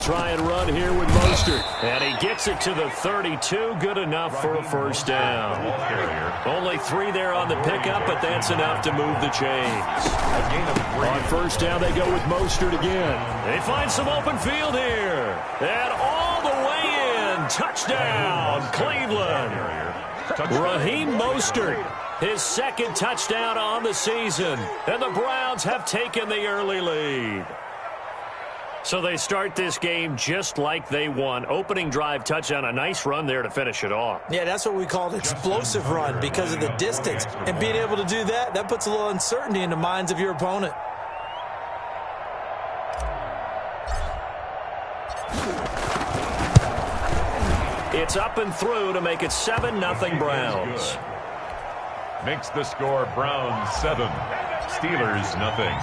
Try and run here with Mostert. And he gets it to the 32. Good enough for a first down. Only 3 there on the pickup, but that's enough to move the chains. On first down, they go with Mostert again. They find some open field here. And all the way in. Touchdown, Cleveland. Raheem Mostert, his second touchdown on the season. And the Browns have taken the early lead. So they start this game just like they won. Opening drive touchdown, a nice run there to finish it off. Yeah, that's what we call an explosive run because of the distance. And being able to do that, that puts a little uncertainty in the minds of your opponent. It's up and through to make it 7-0 Browns. Makes the score Browns 7, Steelers nothing.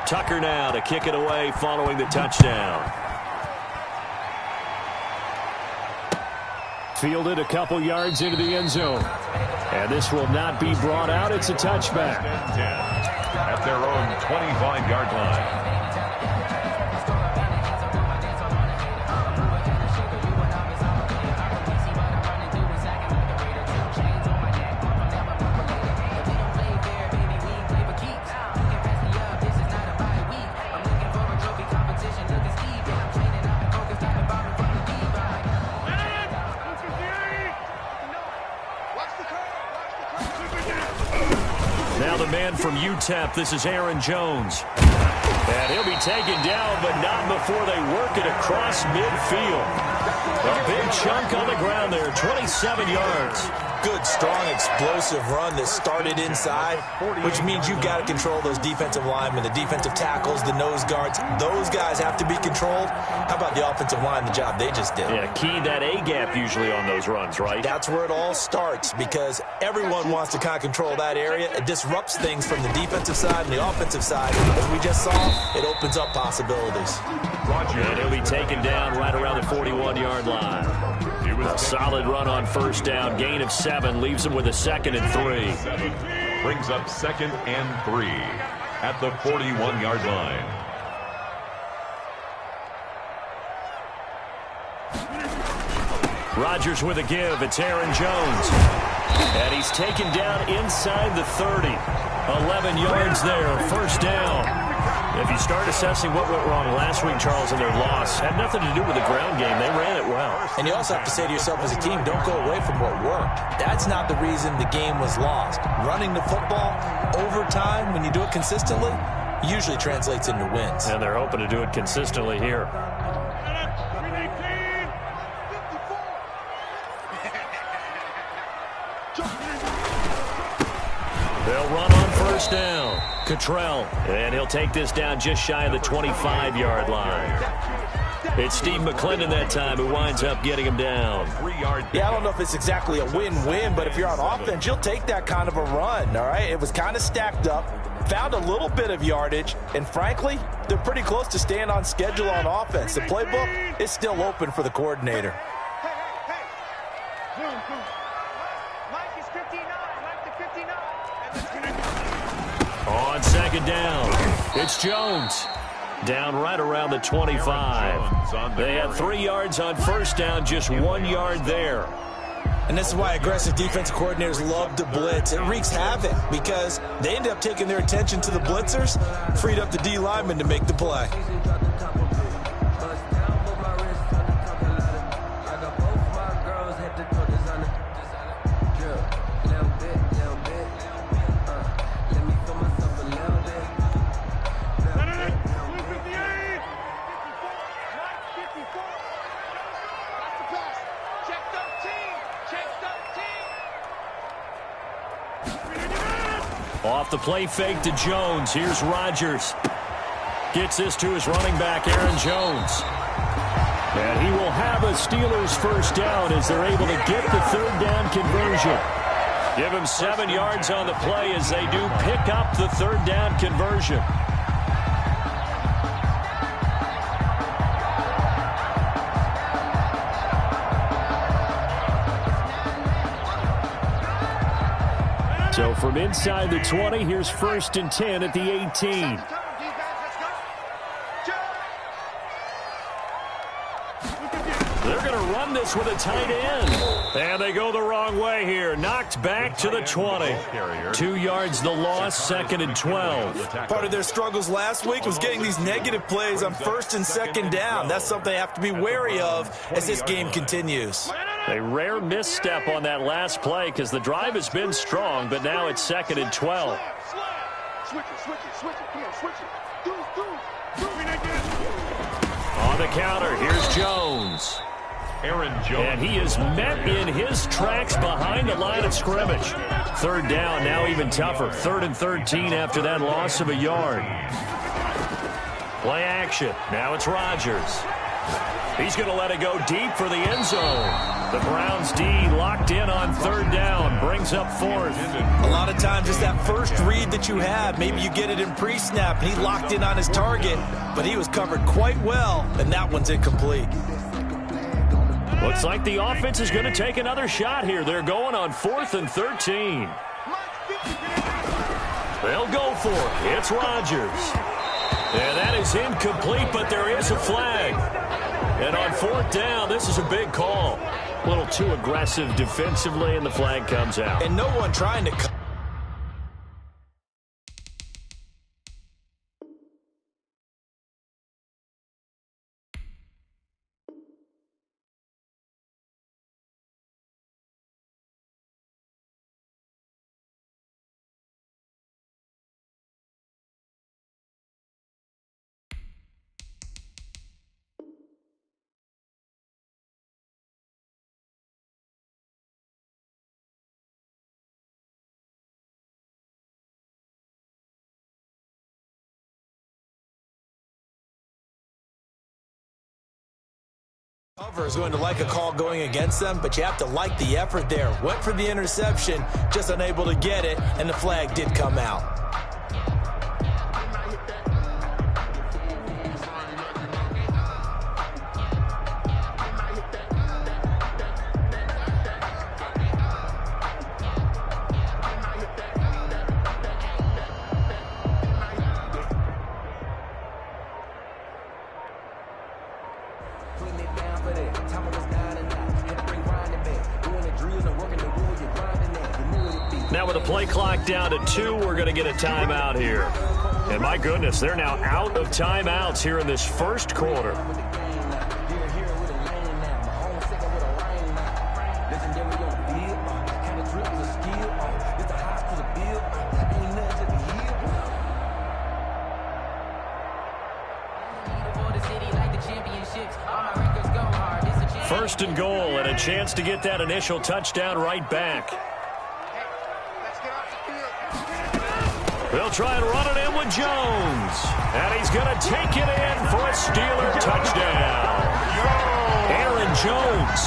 Tucker now to kick it away following the touchdown. Fielded a couple yards into the end zone. And this will not be brought out. It's a touchback. 10 at their own 25-yard line. Now the man from UTEP, this is Aaron Jones. And he'll be taken down, but not before they work it across midfield. A big chunk on the ground there, 27 yards. Good, strong, explosive run that started inside, which means you've got to control those defensive linemen, the defensive tackles, the nose guards. Those guys have to be controlled. How about the offensive line, the job they just did? Yeah, key that A-gap usually on those runs, right? That's where it all starts because everyone wants to kind of control that area. It disrupts things from the defensive side and the offensive side. As we just saw, it opens up possibilities. And he'll be taken down right around the 41-yard line. A solid run on first down, gain of 7, leaves him with a 2nd and 3. Brings up 2nd and 3 at the 41-yard line. Rodgers with a give. It's Aaron Jones. And he's taken down inside the 30. 11 yards there, first down. If you start assessing what went wrong last week, Charles, in their loss, had nothing to do with the ground game. They ran it well. And you also have to say to yourself as a team, don't go away from what worked. That's not the reason the game was lost. Running the football over time, when you do it consistently, usually translates into wins. And they're hoping to do it consistently here. They'll run on first down. Cottrell, and he'll take this down just shy of the 25-yard line. It's Steve McClendon that time who winds up getting him down. Yeah, I don't know if it's exactly a win-win, but if you're on offense, you'll take that kind of a run, all right? It was kind of stacked up, found a little bit of yardage, and frankly, they're pretty close to staying on schedule on offense. The playbook is still open for the coordinator. On second down, it's Jones. Down right around the 25. They had 3 yards on first down, just 1 yard there. And this is why aggressive defensive coordinators love to blitz. It wreaks havoc because they end up taking their attention to the blitzers, freed up the D lineman to make the play. Off the play fake to Jones. Here's Rodgers. Gets this to his running back, Aaron Jones. And he will have a Steelers first down as they're able to get the third down conversion. Give him 7 yards on the play as they do pick up the third down conversion. So from inside the 20, here's 1st and 10 at the 18. They're going to run this with a tight end. And they go the wrong way here. Knocked back to the 20. 2 yards the loss, 2nd and 12. Part of their struggles last week was getting these negative plays on 1st and 2nd down. That's something they have to be wary of as this game continues. A rare misstep on that last play because the drive has been strong, but now it's 2nd and 12. On the counter, here's Jones. Aaron Jones. And he is met in his tracks behind the line of scrimmage. 3rd down, now even tougher. 3rd and 13 after that loss of a yard. Play action. Now it's Rodgers. He's going to let it go deep for the end zone. The Browns D locked in on 3rd down. Brings up 4th. A lot of times it's that first read that you have. Maybe you get it in pre-snap, and he locked in on his target, but he was covered quite well, and that one's incomplete. Looks like the offense is going to take another shot here. They're going on 4th and 13. They'll go for it. It's Rodgers. And that is incomplete, but there is a flag. And on 4th down, this is a big call. A little too aggressive defensively, and the flag comes out. And no one trying to cut. Cover is going to like a call going against them, but you have to like the effort there. Went for the interception, just unable to get it, and the flag did come out. Now with the play clock down to 2, we're going to get a timeout here. And my goodness, they're now out of timeouts here in this first quarter. First and goal, and a chance to get that initial touchdown right back. They'll try and run it in with Jones. And he's going to take it in for a Steeler touchdown. Aaron Jones,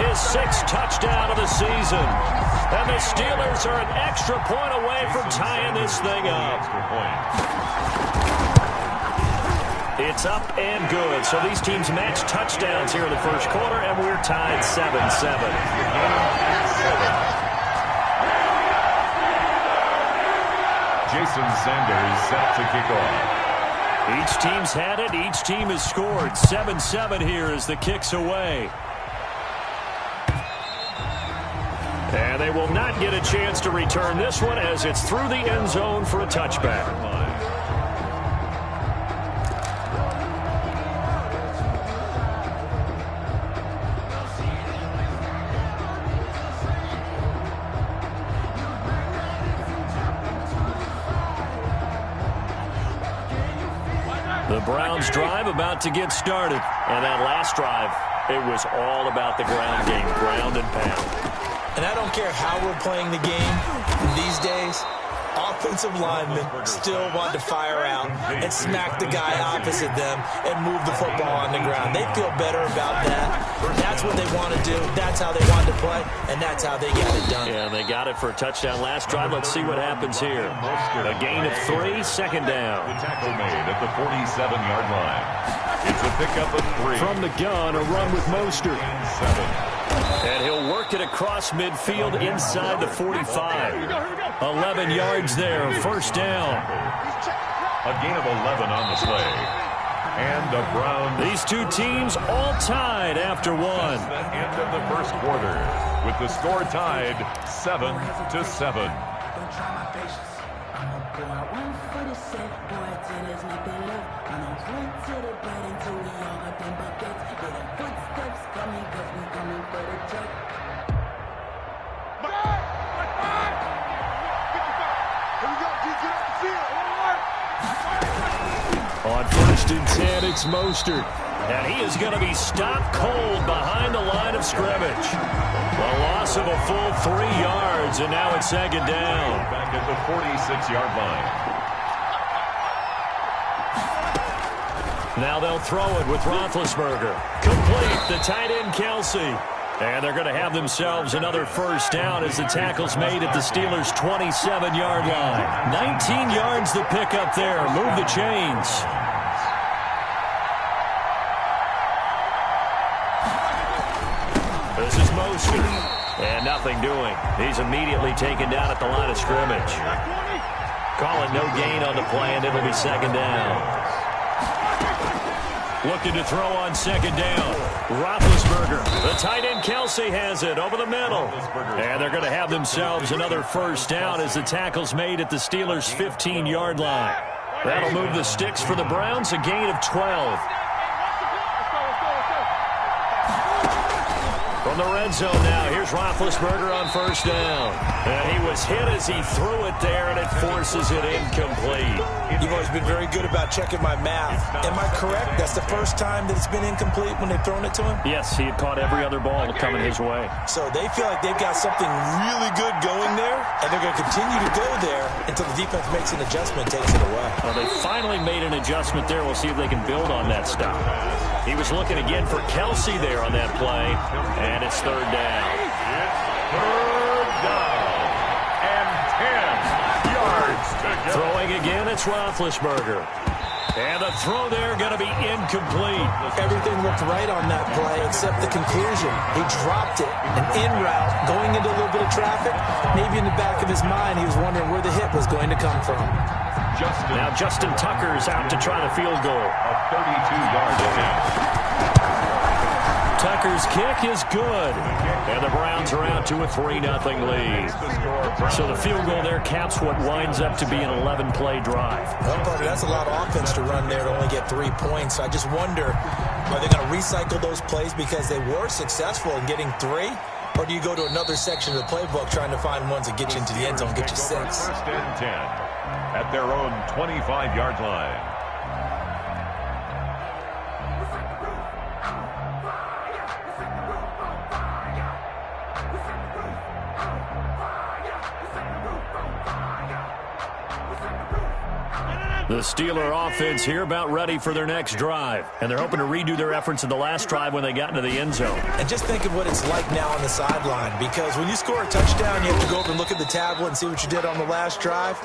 his 6th touchdown of the season. And the Steelers are an extra point away from tying this thing up. It's up and good. So these teams match touchdowns here in the first quarter, and we're tied 7-7. Jason Sanders set to kick off. Each team's had it. Each team has scored. 7-7 here as the kick's away. And they will not get a chance to return this one as it's through the end zone for a touchback. The Browns drive about to get started. And that last drive, it was all about the ground game, ground and pound. And I don't care how we're playing the game these days, offensive linemen still want to fire out and smack the guy opposite them and move the football on the ground. They feel better about that. That's what they want to do. That's how they want to play, and that's how they got it done. Yeah, they got it for a touchdown last drive. Let's see what happens here. A gain of 3, 2nd down. The tackle made at the 47-yard line. It's a pickup of 3. From the gun, a run with Mostert. 7. And he'll work it across midfield inside the 45. 11 yards there, 1st down. A gain of 11 on the play. And the Browns. These two teams all tied after one. The end of the first quarter with the score tied 7-7. On 1st and 10, it's Mostert. And he is going to be stopped cold behind the line of scrimmage. A loss of a full 3 yards, and now it's 2nd down. Back at the 46-yard line. Now they'll throw it with Roethlisberger. Complete, the tight end Kelsey. And they're going to have themselves another 1st down as the tackle's made at the Steelers' 27-yard line. 19 yards to pick up there. Move the chains. This is Mostert. And nothing doing. He's immediately taken down at the line of scrimmage. Call it no gain on the play, and it'll be 2nd down. Looking to throw on 2nd down. Roethlisberger. The tight end Kelsey has it over the middle. And they're going to have themselves another 1st down as the tackle's made at the Steelers' 15-yard line. That'll move the sticks for the Browns, a gain of 12. From the red zone now, here's Roethlisberger on 1st down. And he was hit as he threw it there, and it forces it incomplete. You've always been very good about checking my math. Am I correct? That's the first time that it's been incomplete when they've thrown it to him? Yes, he had caught every other ball coming his way. So they feel like they've got something really good going there, and they're going to continue to go there until the defense makes an adjustment, takes it away. Well, they finally made an adjustment there. We'll see if they can build on that stop. He was looking again for Kelsey there on that play, and it's 3rd down. It's 3rd down and 10 yards to go. Throwing again, it's Roethlisberger. And the throw there going to be incomplete. Everything looked right on that play except the conclusion. He dropped it, an in route, going into a little bit of traffic. Maybe in the back of his mind, he was wondering where the hit was going to come from. Now Justin Tucker's out to try the field goal. A 32-yard attempt. Tucker's kick is good. And the Browns are out to a 3-0 lead. So the field goal there caps what winds up to be an 11-play drive. Well, Parker, that's a lot of offense to run there to only get 3 points. I just wonder, are they going to recycle those plays because they were successful in getting 3? Or do you go to another section of the playbook trying to find ones that get you into the end zone, get you 6? 1st and 10 at their own 25-yard line. The Steeler offense here about ready for their next drive. And they're hoping to redo their efforts in the last drive when they got into the end zone. And just think of what it's like now on the sideline. Because when you score a touchdown, you have to go over and look at the tablet and see what you did on the last drive.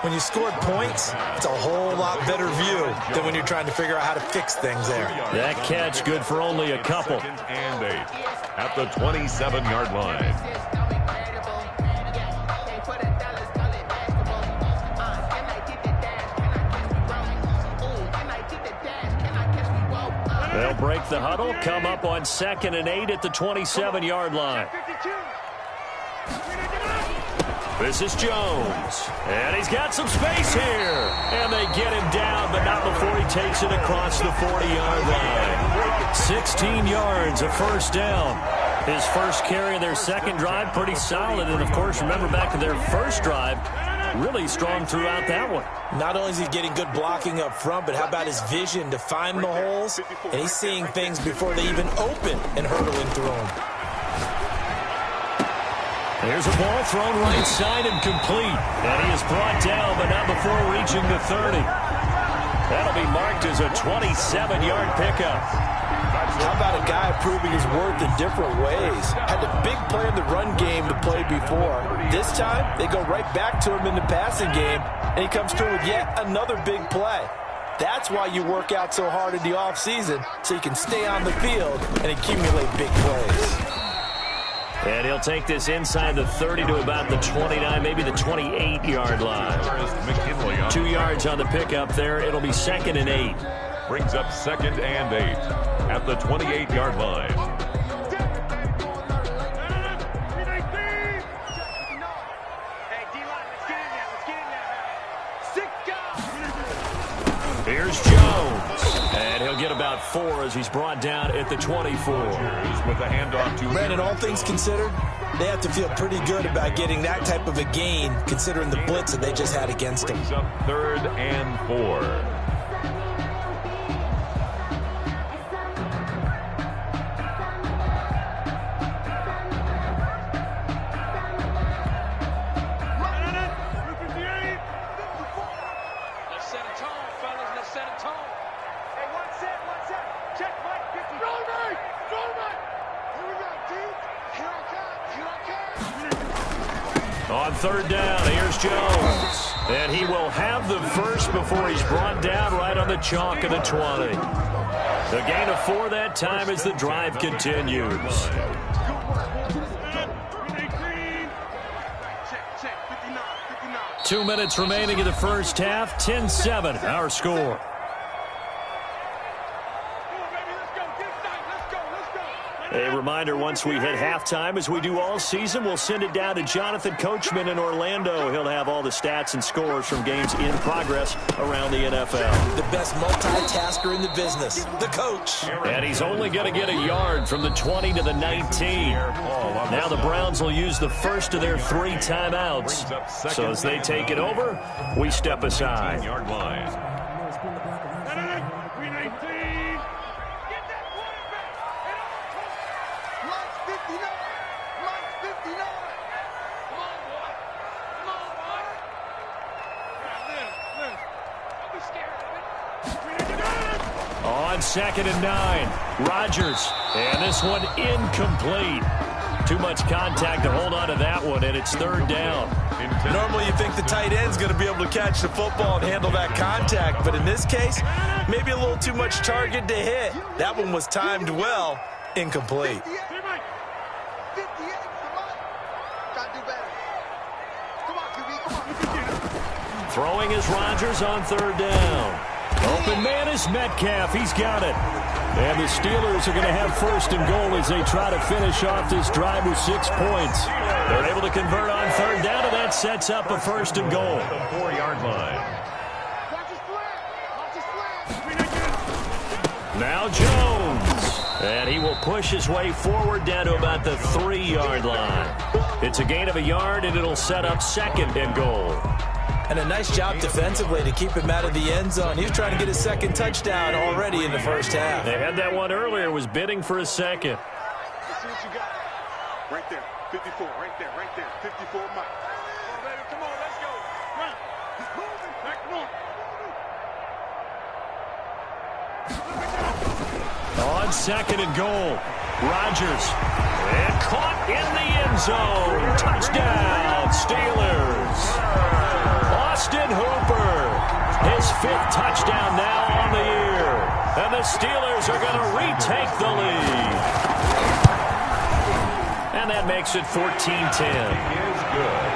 When you scored points, it's a whole lot better view than when you're trying to figure out how to fix things there. That catch good for only a couple. 2nd and 8 at the 27-yard line. They'll break the huddle, come up on 2nd and 8 at the 27-yard line. This is Jones, and he's got some space here. And they get him down, but not before he takes it across the 40-yard line. 16 yards, a 1st down. His first carry of their 2nd drive, pretty solid. And, of course, remember back to their 1st drive, really strong throughout that one. Not only is he getting good blocking up front, but how about his vision to find the holes? And he's seeing things before they even open and hurdling through them. There's a ball thrown right side and complete. And he is brought down, but not before reaching the 30. That'll be marked as a 27-yard pickup. How about a guy proving his worth in different ways? Had a big play in the run game to play before. This time, they go right back to him in the passing game, and he comes through with yet another big play. That's why you work out so hard in the offseason, so you can stay on the field and accumulate big plays. And he'll take this inside the 30 to about the 29, maybe the 28-yard line. 2 yards on the pickup there. It'll be 2nd and 8. brings up 2nd and 8 at the 28-yard line. Here's Jones, and he'll get about 4 as he's brought down at the 24. With a handoff to Brandon, all things considered, they have to feel pretty good about getting that type of a gain, considering the blitz that they just had against them. Brings up 3rd and 4. On 3rd down, here's Jones. And he will have the first before he's brought down right on the chalk of the 20. The gain of 4 that time as the drive continues. 2 minutes remaining in the first half. 10-7, our score. A reminder, once we hit halftime, as we do all season, we'll send it down to Jonathan Coachman in Orlando. He'll have all the stats and scores from games in progress around the NFL. The best multitasker in the business, the coach. And he's only going to get a yard from the 20 to the 19. Now the Browns will use the first of their 3 timeouts. So as they take it over, we step aside. Yard line. On 2nd and 9, Rodgers, and this one incomplete. Too much contact to hold on to that one, and it's 3rd down. Normally you think the tight end's going to be able to catch the football and handle that contact, but in this case, maybe a little too much target to hit. That one was timed well, incomplete. Throwing is Rodgers on 3rd down. Open man is Metcalf. He's got it. And the Steelers are going to have 1st and goal as they try to finish off this drive with 6 points. They're able to convert on 3rd down, and that sets up a 1st and goal. The 4-yard line. Now Jones. And he will push his way forward down to about the 3-yard line. It's a gain of a yard, and it'll set up 2nd and goal. And a nice job defensively to keep him out of the end zone. He was trying to get his 2nd touchdown already in the first half. They had that one earlier, was bidding for a 2nd. Let's see what you got. Right there, 54, right there, 54, Mike. Come on, baby, come on, let's go. Run. He's moving. Back on. On 2nd and goal, Rodgers. And caught in the end zone. Touchdown, Steelers. Austin Hooper, his 5th touchdown now on the year. And the Steelers are going to retake the lead. And that makes it 14-10. Is good.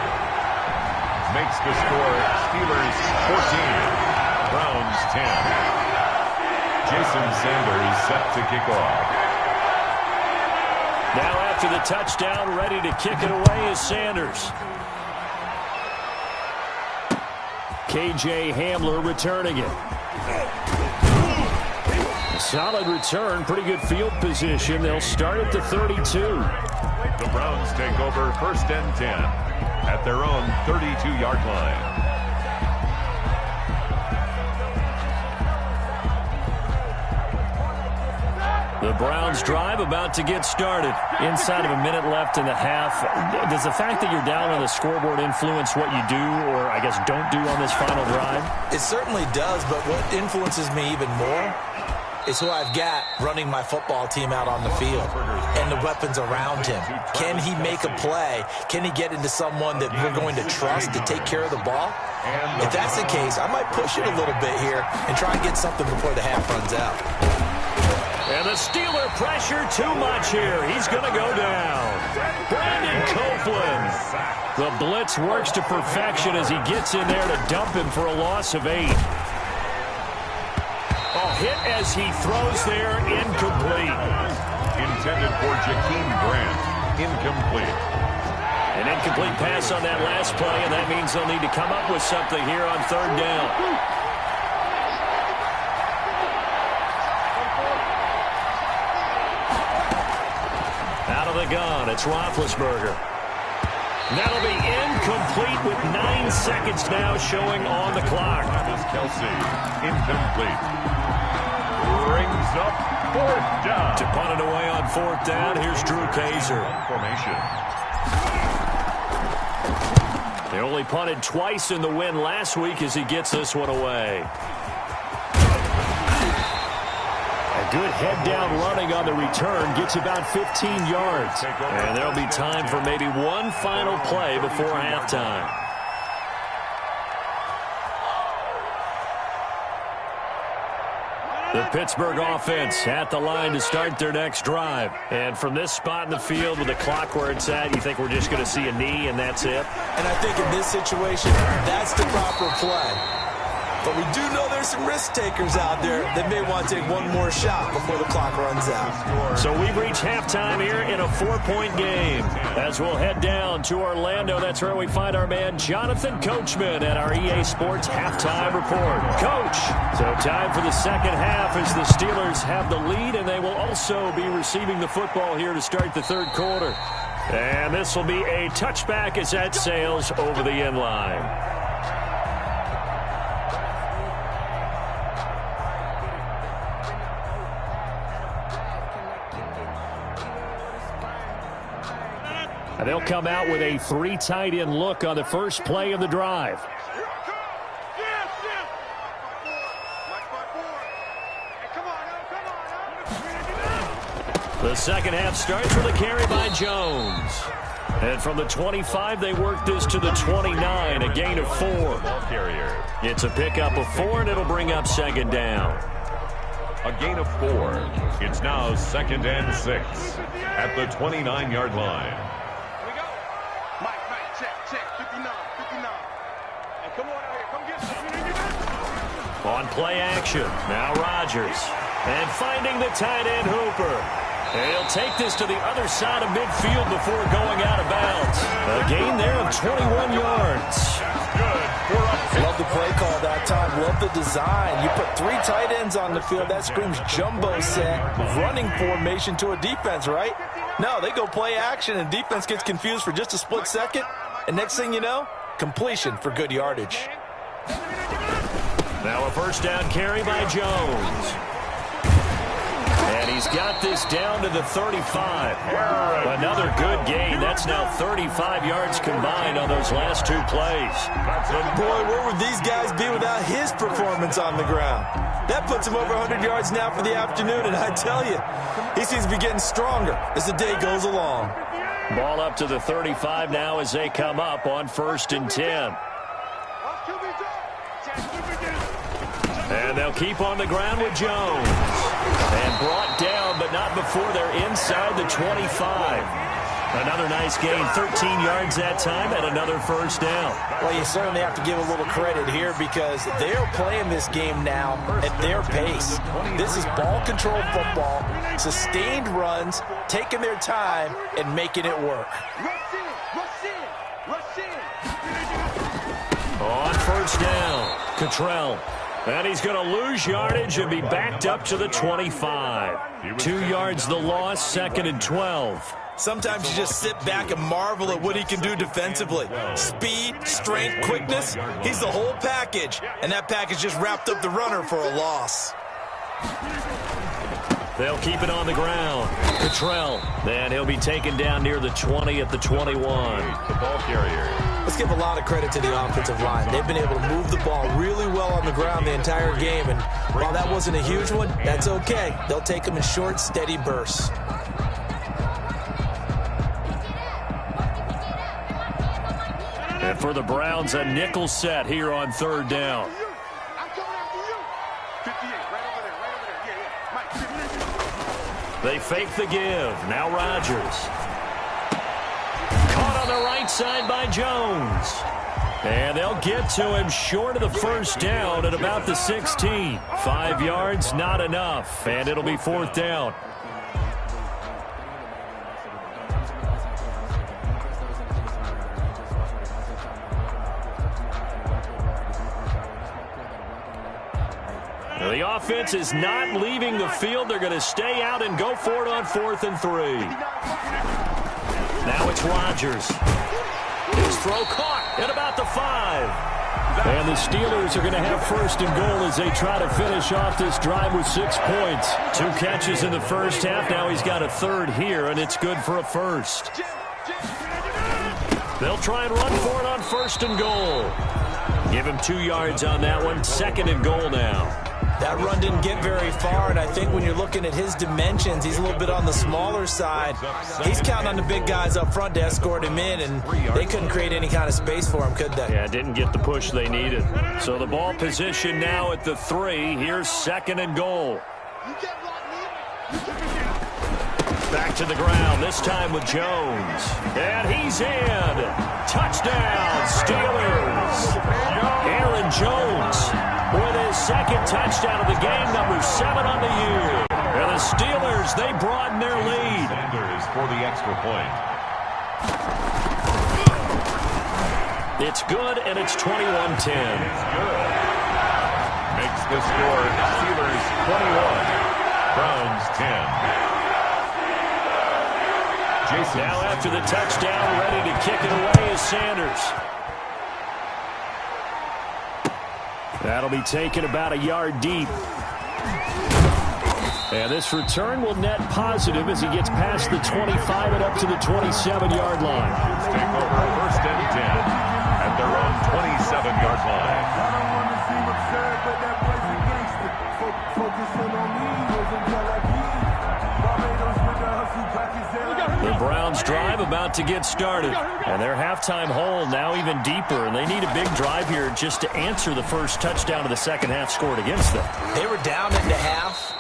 Makes the score Steelers 14, Browns 10. Jason Sanders set to kick off. Now after the touchdown, ready to kick it away is Sanders. KJ Hamler returning it. Solid return, pretty good field position. They'll start at the 32. The Browns take over 1st and 10 at their own 32-yard line. The Browns drive about to get started. Inside of a minute left in the half. Does the fact that you're down on the scoreboard influence what you do or, I guess, don't do on this final drive? It certainly does, but what influences me even more is who I've got running my football team out on the field and the weapons around him. Can he make a play? Can he get into someone that we're going to trust to take care of the ball? If that's the case, I might push it a little bit here and try and get something before the half runs out. And the Steeler pressure too much here. He's going to go down. Brandon Copeland. The blitz works to perfection as he gets in there to dump him for a loss of 8. hit as he throws there, incomplete. Intended for Jakeem Grant. Incomplete. An incomplete pass on that last play, and that means they'll need to come up with something here on third down. Out of the gun, it's Roethlisberger. That'll be incomplete with 9 seconds now showing on the clock. Kelsey, incomplete. Brings up fourth down. To punt it away on fourth down, here's Drew Kaiser. Formation. They only punted twice in the win last week as he gets this one away. A good head-down running on the return gets about 15 yards. And there'll be time for maybe one final play before halftime. The Pittsburgh offense at the line to start their next drive. And from this spot in the field with the clock where it's at, you think we're just going to see a knee and that's it? And I think in this situation, that's the proper play. But we do know there's some risk takers out there that may want to take one more shot before the clock runs out. So we've reached halftime here in a 4-point game. As we'll head down to Orlando, that's where we find our man Jonathan Coachman at our EA Sports Halftime Report. Coach, so time for the second half as the Steelers have the lead, and they will also be receiving the football here to start the third quarter. And this will be a touchback as that sails over the end line. And they'll come out with a 3 tight end look on the first play of the drive. The second half starts with a carry by Jones. And from the 25, they work this to the 29, a gain of 4. It's a pickup of 4, and it'll bring up second down. A gain of 4. It's now 2nd and 6 at the 29-yard line. On play action, now Rodgers. And finding the tight end Hooper. And he'll take this to the other side of midfield before going out of bounds. A gain there of 21 yards. Love the play call that time. Love the design. You put 3 tight ends on the field. That screams jumbo set, running formation to a defense, right? No, they go play action, and defense gets confused for just a split second. And next thing you know, completion for good yardage. Now a first down carry by Jones. And he's got this down to the 35. Another good gain. That's now 35 yards combined on those last 2 plays. Boy, where would these guys be without his performance on the ground? That puts him over 100 yards now for the afternoon, and I tell you, he seems to be getting stronger as the day goes along. Ball up to the 35 now as they come up on 1st and 10. And they'll keep on the ground with Jones. And brought down, but not before they're inside the 25. Another nice gain, 13 yards that time, and another first down. Well, you certainly have to give a little credit here because they're playing this game now at their pace. This is ball control football, sustained runs, taking their time, and making it work. On first down, Cottrell. And he's going to lose yardage and be backed up to the 25. 2 yards the loss, 2nd and 12. Sometimes you just sit back and marvel at what he can do defensively. Speed, strength, quickness, he's the whole package. And that package just wrapped up the runner for a loss. They'll keep it on the ground. Cottrell. Then he'll be taken down near the 20 at the 21. The ball carrier. Let's give a lot of credit to the offensive line. They've been able to move the ball really well on the ground the entire game. And while that wasn't a huge one, that's okay. They'll take them in short, steady bursts. And for the Browns, a nickel set here on 3rd down. They fake the give. Now Rodgers. Caught on the right side by Jones. And they'll get to him short of the first down at about the 16. 5 yards, not enough, and it'll be 4th down. The offense is not leaving the field. They're going to stay out and go for it on 4th and 3. Now it's Rodgers. His throw caught at about the 5. And the Steelers are going to have 1st and goal as they try to finish off this drive with 6 points. 2 catches in the first half. Now he's got a 3rd here, and it's good for a 1st. They'll try and run for it on 1st and goal. Give him 2 yards on that one. 2nd and goal now. That run didn't get very far, and I think when you're looking at his dimensions, he's a little bit on the smaller side. He's counting on the big guys up front to escort him in, and they couldn't create any kind of space for him, could they? Yeah, didn't get the push they needed. So the ball position now at the 3. Here's 2nd and goal. Back to the ground, this time with Jones. And he's in. Touchdown, Steelers. Aaron Jones with his 2nd touchdown of the game, number 7 on the year. And the Steelers, they broaden their lead. Sanders for the extra point. It's good, and it's 21-10. It's good. Makes the score Steelers 21, Browns 10. Jason now after the touchdown, ready to kick it away is Sanders. That'll be taken about a yard deep. And this return will net positive as he gets past the 25 and up to the 27-yard line. Take over 1st and 10 at their own 27-yard line. I don't want to seem absurd, but that boy's a gangster. Focusing on me wasn't Barbados with the hustle practice. The Browns drive about to get started. And their halftime hole now even deeper. And they need a big drive here just to answer the first touchdown of the second half scored against them. They were down into half.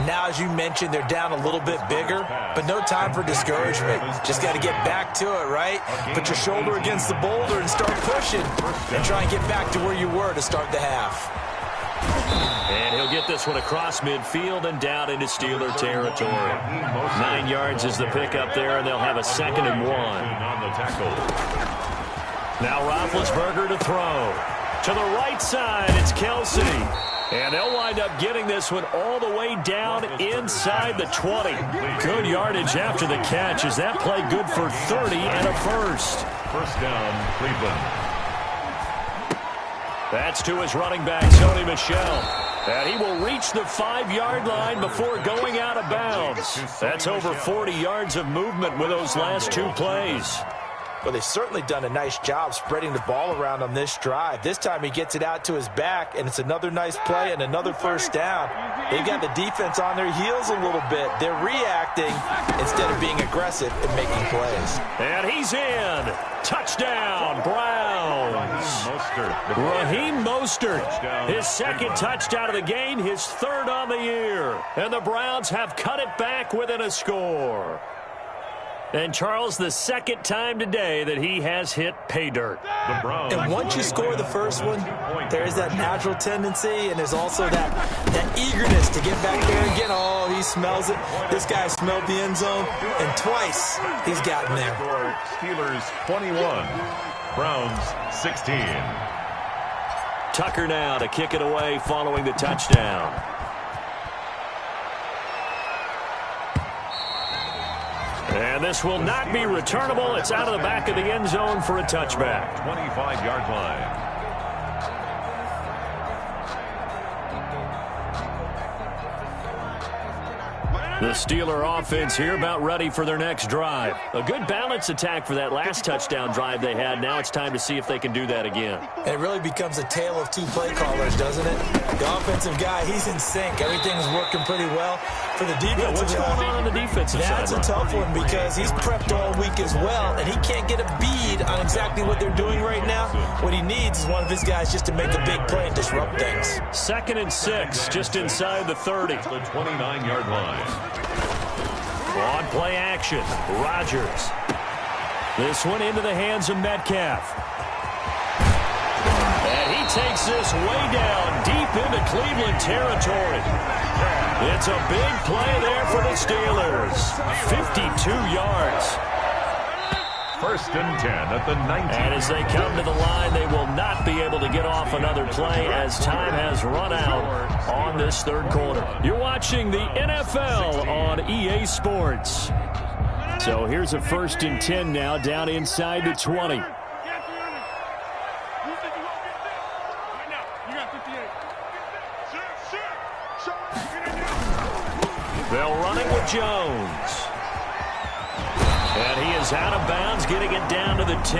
Now, as you mentioned, they're down a little bit bigger, but no time for discouragement. Just got to get back to it, right? Put your shoulder against the boulder and start pushing and try and get back to where you were to start the half. And he'll get this one across midfield and down into Steeler territory. 9 yards is the pickup there, and they'll have a 2nd and 1. Now Roethlisberger to throw. To the right side, it's Kelsey. And they'll wind up getting this one all the way down inside the 20. Good yardage after the catch. Is that play good for 30 and a 1st? 1st down, Cleveland. That's to his running back, Sony Michel. And he will reach the 5-yard line before going out of bounds. That's over 40 yards of movement with those last 2 plays. Well, they've certainly done a nice job spreading the ball around on this drive. This time he gets it out to his back, and it's another nice play and another 1st down. They've got the defense on their heels a little bit. They're reacting instead of being aggressive and making plays. And he's in. Touchdown, Browns. Raheem Mostert, his 2nd touchdown of the game, his 3rd on the year. And the Browns have cut it back within a score. And, Charles, the 2nd time today that he has hit pay dirt. And once you score the first one, there is that natural tendency, and there's also that eagerness to get back there again. Oh, he smells it. This guy smelled the end zone, and twice he's gotten there. Steelers 21, Browns 16. Tucker now to kick it away following the touchdown. And this will not be returnable. It's out of the back of the end zone for a touchback. 25-yard line. The Steeler offense here about ready for their next drive. A good balanced attack for that last touchdown drive they had. Now it's time to see if they can do that again. And it really becomes a tale of 2 play callers, doesn't it? The offensive guy, he's in sync. Everything's working pretty well. For the defensive what's going on the defensive side? That's a tough one because he's prepped all week as well, and he can't get a bead on exactly what they're doing right now. What he needs is one of his guys just to make a big play and disrupt things. 2nd and 6, just inside the 30. The 29-yard line. On play action, Rodgers. This one into the hands of Metcalf. takes this way down deep into Cleveland territory. It's a big play there for the Steelers. 52 yards. First and 10 at the 19. And as they come to the line, they will not be able to get off another play as time has run out on this third quarter. You're watching the NFL on EA Sports. So here's a first and 10 now, down inside the 20. They'll run it with Jones. And he is out of bounds, getting it down to the 10.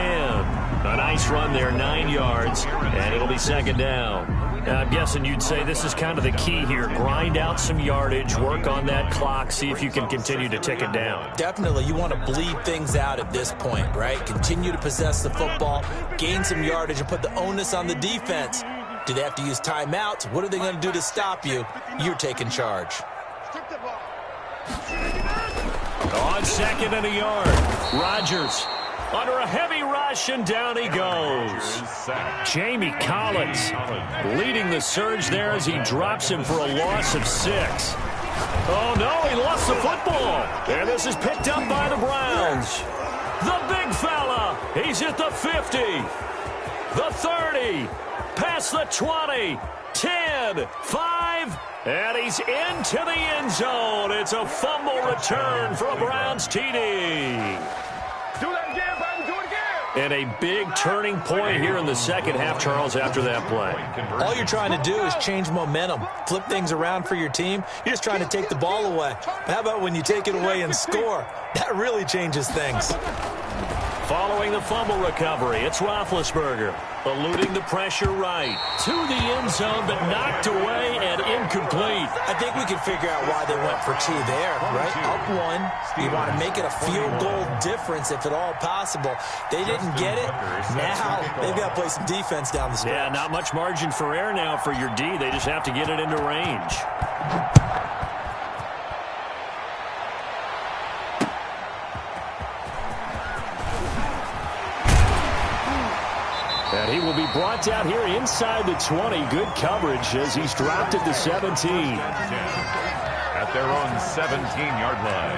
A nice run there, 9 yards, and it'll be second down. Now, I'm guessing you'd say this is kind of the key here. Grind out some yardage, work on that clock, see if you can continue to tick it down. Definitely, you want to bleed things out at this point, right? Continue to possess the football, gain some yardage, and put the onus on the defense. Do they have to use timeouts? What are they going to do to stop you? You're taking charge. On second and a yard, Rodgers under a heavy rush, and down he goes. Jamie Collins leading the surge there as he drops him for a loss of 6. Oh, no, he lost the football. And this is picked up by the Browns. The big fella, he's at the 50, the 30, past the 20, 10, 5, and he's into the end zone. It's a fumble return for a Browns TD. Do that again, baby. Do it again. And a big turning point here in the second half, Charles, after that play. All you're trying to do is change momentum, flip things around for your team. You're just trying to take the ball away. But how about when you take it away and score? That really changes things. Following the fumble recovery, it's Roethlisberger eluding the pressure right to the end zone, but knocked away and incomplete. I think we can figure out why they went for 2 there, right? Up 1, you want to make it a field goal difference if at all possible. They didn't get it. Now they've got to play some defense down the stretch. Yeah, not much margin for error now for your D. They just have to get it into range. And he will be brought down here inside the 20. Good coverage as he's dropped at the 17. At their own 17-yard line.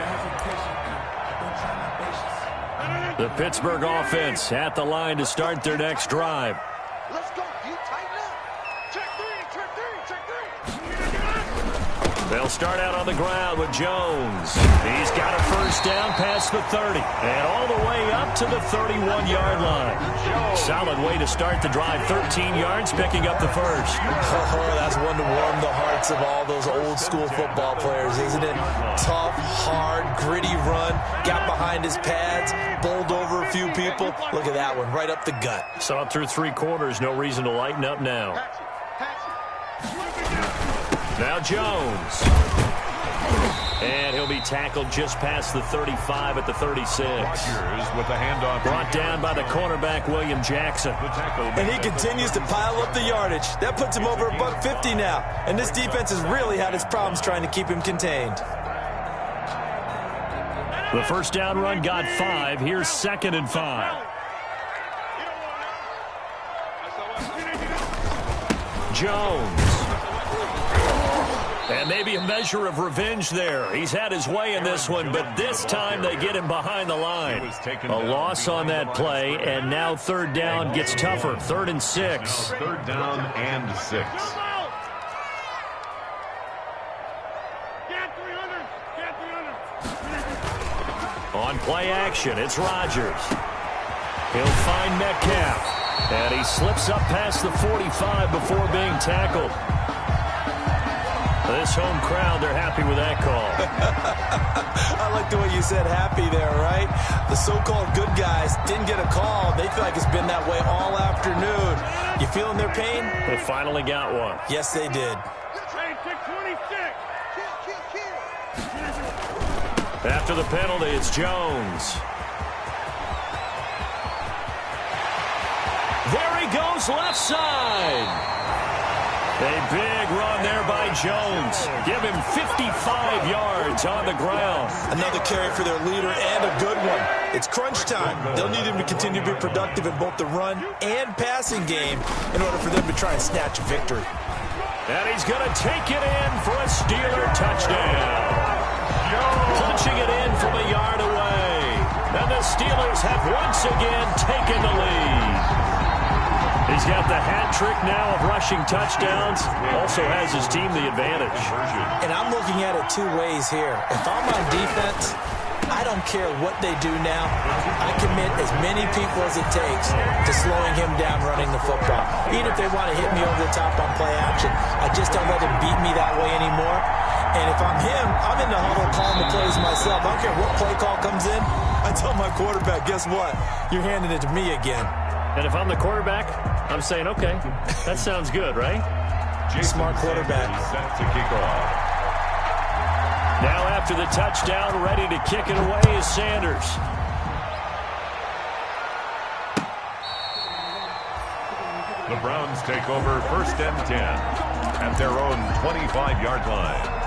The Pittsburgh offense at the line to start their next drive. Let's go. You tighten up. Check 3, check 3, check 3. They'll start out on the ground with Jones. He's got a first down past the 30 and all the way up to the 31-yard line. Solid way to start the drive. 13 yards, picking up the first. Oh, that's one to warm the hearts of all those old-school football players, isn't it? Tough, hard, gritty run. Got behind his pads, bowled over a few people. Look at that one, right up the gut. Saw it through 3 quarters. No reason to lighten up now. Now Jones. And he'll be tackled just past the 35 at the 36. Rodgers with the handoff. Brought down by the cornerback, William Jackson. And he continues to pile up the yardage. That puts him over $150 now. And this defense has really had its problems trying to keep him contained. The first down run got 5. Here's second and 5. Jones. And maybe a measure of revenge there. He's had his way in this one, but this time they get him behind the line. A loss on that play, and now third down gets tougher. 3rd and 6. Third down and 6. On play action, it's Rodgers. He'll find Metcalf, and he slips up past the 45 before being tackled. This home crowd, they're happy with that call. I like the way you said happy there, right? The so-called good guys didn't get a call. They feel like it's been that way all afternoon. You feeling their pain? They finally got one. Yes, they did. After the penalty, it's Jones. There he goes left side. A big run there by Jones. Give him 55 yards on the ground. Another carry for their leader and a good one. It's crunch time. They'll need him to continue to be productive in both the run and passing game in order for them to try and snatch a victory. And he's going to take it in for a Steeler touchdown. Punching it in from a yard away. And the Steelers have once again taken the lead. He's got the hat trick now of rushing touchdowns. Also has his team the advantage. And I'm looking at it two ways here. If I'm on defense, I don't care what they do now. I commit as many people as it takes to slowing him down running the football. Even if they want to hit me over the top on play action, I just don't let him beat me that way anymore. And if I'm him, I'm in the huddle calling the plays myself. I don't care what play call comes in. I tell my quarterback, guess what? You're handing it to me again. And if I'm the quarterback, I'm saying, okay, that sounds good, right? Smart quarterback. Set to kick off. Now after the touchdown, ready to kick it away is Sanders. The Browns take over 1st and 10 at their own 25-yard line.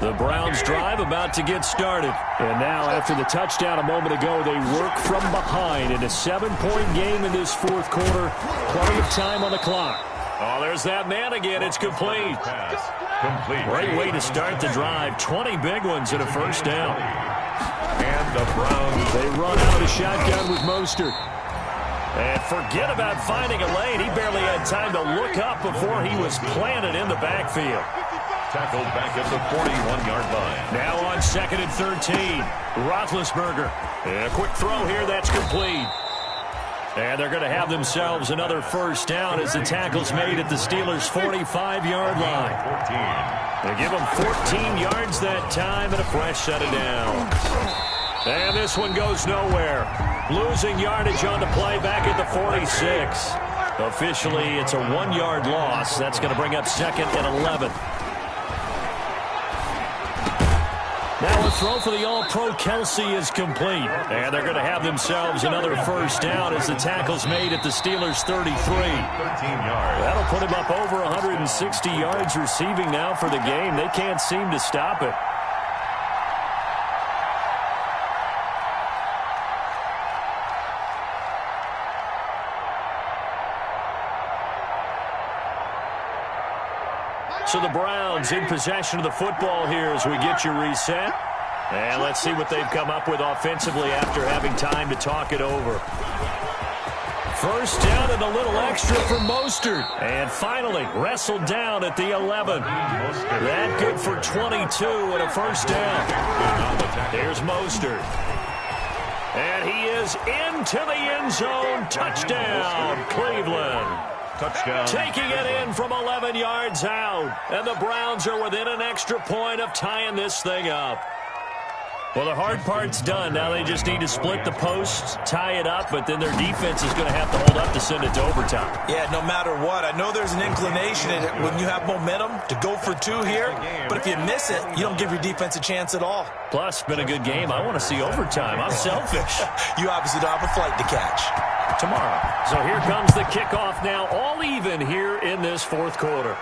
The Browns drive about to get started. And now after the touchdown a moment ago, they work from behind in a 7-point game in this fourth quarter. Plenty of time on the clock. Oh, there's that man again. It's complete. Pass complete. Great way to start the drive. 20 big ones and a first down. And the Browns. They run out of the shotgun with Mostert. And forget about finding a lane. He barely had time to look up before he was planted in the backfield. Tackled back at the 41-yard line. Now on 2nd and 13. Roethlisberger. And a quick throw here. That's complete. And they're going to have themselves another first down as the tackle's made at the Steelers' 45-yard line. 14. They give them 14 yards that time and a fresh set of downs. And this one goes nowhere. Losing yardage on the play back at the 46. Officially, it's a 1-yard loss. That's going to bring up 2nd and 11. Now a throw for the All-Pro Kelsey is complete. And they're going to have themselves another first down as the tackle's made at the Steelers' 33. 13 yards. That'll put him up over 160 yards receiving now for the game. They can't seem to stop it. So the Browns in possession of the football here as we get you reset. And let's see what they've come up with offensively after having time to talk it over. First down and a little extra for Mostert. And finally wrestled down at the 11. That good for 22 and a first down. Here's Mostert. And he is into the end zone. Touchdown, Cleveland. Touchdown. Taking it in from 11 yards out. And the Browns are within an extra point of tying this thing up. Well, the hard part's done. Now they just need to split the posts, tie it up, but then their defense is going to have to hold up to send it to overtime. Yeah, no matter what. I know there's an inclination in it when you have momentum to go for two here, but if you miss it, you don't give your defense a chance at all. Plus, been a good game. I want to see overtime. I'm selfish. You obviously don't have a flight to catch. Tomorrow. So here comes the kickoff now, all even here in this fourth quarter.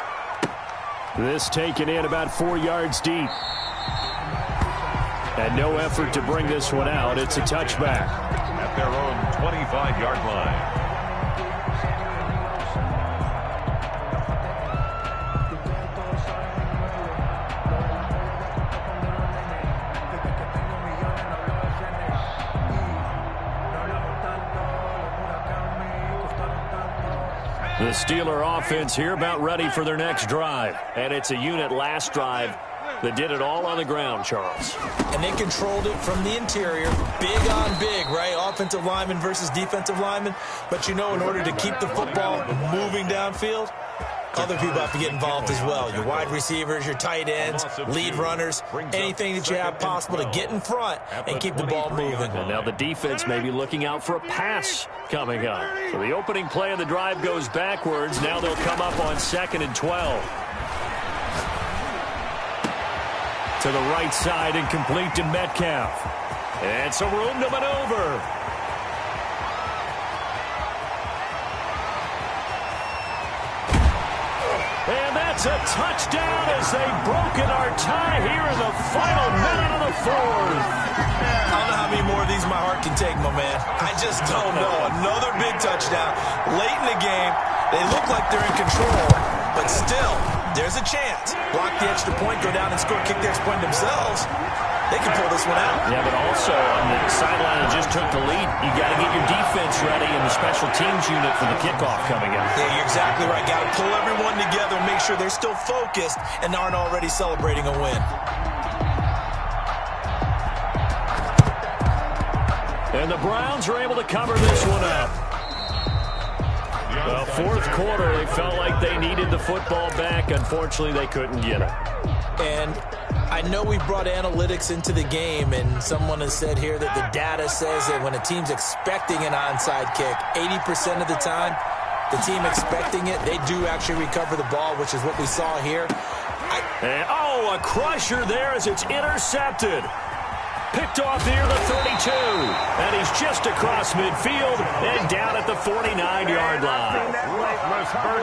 This taken in about 4 yards deep. And no effort to bring this one out. It's a touchback. At their own 25-yard line. The Steeler offense here about ready for their next drive. And it's a unit last drive that did it all on the ground, Charles. And they controlled it from the interior. Big on big, right? Offensive lineman versus defensive lineman. But you know, in order to keep the football moving downfield, other people have to get involved as well. Your wide receivers, your tight ends, lead runners, anything that you have possible to get in front and keep the ball moving. And now the defense may be looking out for a pass coming up. So the opening play of the drive goes backwards. Now they'll come up on 2nd and 12. To the right side and complete to Metcalf. And some room to maneuver. And that's a touchdown as they've broken our tie here in the final minute of the fourth. I don't know how many more of these my heart can take, my man. I just don't know. Another big touchdown late in the game. They look like they're in control, but still, there's a chance. Block the extra point, go down and score, kick the extra point themselves. They can pull this one out. Yeah, but also on the sideline that just took the lead, you got to get your defense ready and the special teams unit for the kickoff coming up. Yeah, you're exactly right. Got to pull everyone together and make sure they're still focused and aren't already celebrating a win. And the Browns are able to cover this one up. The fourth quarter, they felt like they needed the football back. Unfortunately, they couldn't get it. And I know we brought analytics into the game, and someone has said here that the data says that when a team's expecting an onside kick, 80% of the time, the team expecting it, they do actually recover the ball, which is what we saw here. And, a crusher there as it's intercepted. Picked off near the 32. And he's just across midfield and down at the 49-yard line.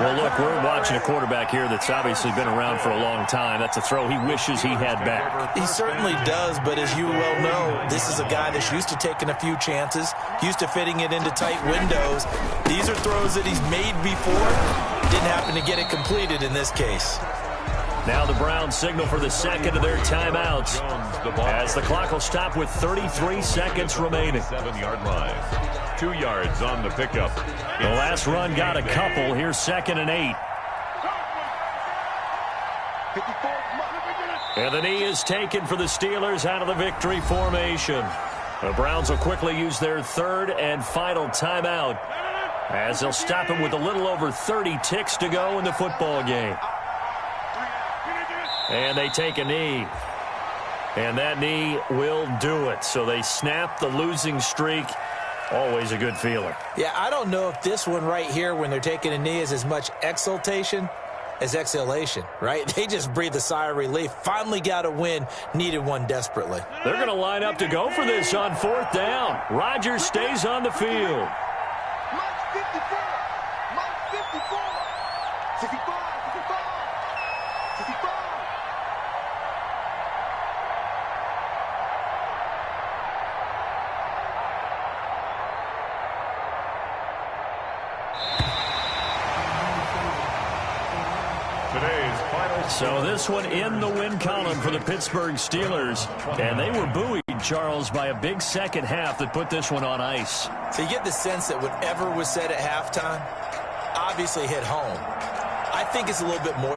Well, look, we're watching a quarterback here that's obviously been around for a long time. That's a throw he wishes he had back. He certainly does, but as you well know, this is a guy that's used to taking a few chances, used to fitting it into tight windows. These are throws that he's made before. Didn't happen to get it completed in this case. Now the Browns signal for the second of their timeouts as the clock will stop with 33 seconds remaining. 7-yard line. 2 yards on the pickup. The last run got a couple. Here's 2nd and 8. And the knee is taken for the Steelers out of the victory formation. The Browns will quickly use their third and final timeout as they'll stop him with a little over 30 ticks to go in the football game. And they take a knee. And that knee will do it. So they snap the losing streak. Always a good feeling. Yeah, I don't know if this one right here when they're taking a knee is as much exultation as exhalation, right? They just breathe a sigh of relief. Finally got a win. Needed one desperately. They're going to line up to go for this on 4th down. Rodgers stays on the field. Mike 54. Mike 54. 55. 55. 55. So this one in the win column for the Pittsburgh Steelers. And they were buoyed, Charles, by a big second half that put this one on ice. So you get the sense that whatever was said at halftime obviously hit home. I think it's a little bit more